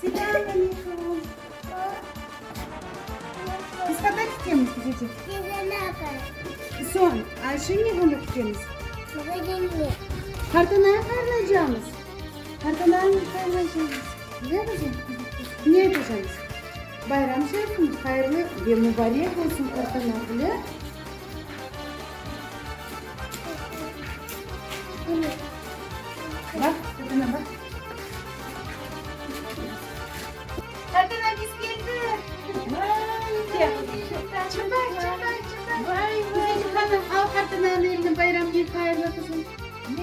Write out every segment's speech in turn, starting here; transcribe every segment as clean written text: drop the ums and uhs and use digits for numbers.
Selamünaleyküm. Biz kadar tutuyoruz kızıcık. Size ne yapar? Son. Ayşe'nin yanına tutuyoruz. Baba gelmiyor. Kartanaya karlayacağımız. Kartanaya karlayacağımız. Ne yapacağız? Ne yapacağız? Bayram şerifimiz hayırlı ve mübarek olsun kartanaya. Bak, tadına bak. Kartana biz geldik. Vay, çıplak. Vay, kuzeycik hanım al kartananın eline bayram bir hayırlı kızım.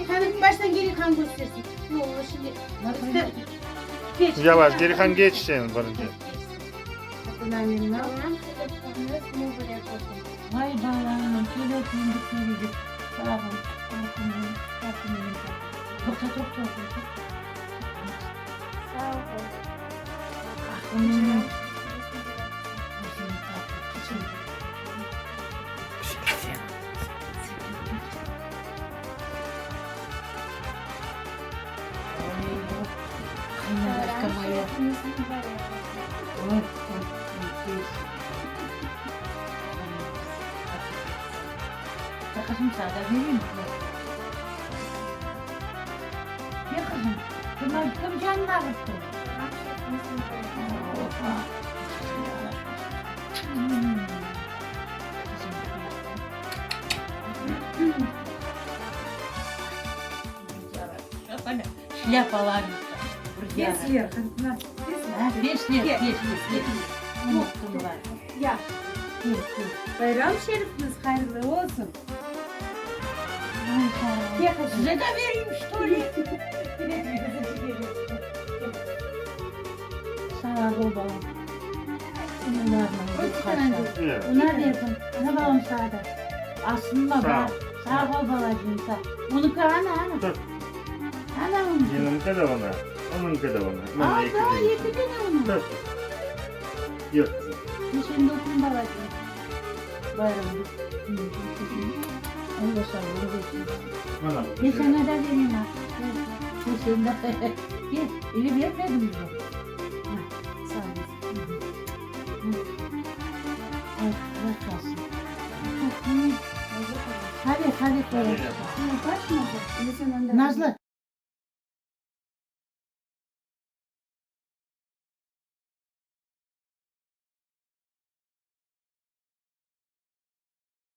Hanım baştan geri kan göstersin. Yok şimdi. Geç. Yavaş geri kan geçeceğim barınca. Kartananın eline al. Vay bağlanım, şöyle oturunduk söyledik. Sağ olun, kalkın. Çok. Sağ ol. Aklımın. Kaynar aşkamaya. Kızım sağda vereyim mi? Ya kızım, kım canını ağrıttı. Şlapalar. Kes yer kartana. Beş. Unuttum var. Ya. Bayram şerifimiz hayırlı olsun. Size de vereyim story. Sağ ol babam. Bunlar da yapın. Ne babam sağda? Aslında Sağ ben. ol. Sağ ol babacığım sağ. Onu kana ana. Dur. Ana onu. Yanımda da ona. Onunka da ona. Aa daha yedi de onu. Dur. Yok. Şimdi okun babacığım. Bayramı. Allah sağ ol. Bana. Bir sana da vereyim ha. Bir sana da. Gel. Eli vermedim mi? Sağ ol. Bak kalsın. Hadi koyalım. Başma. Sen önden. Nazlı.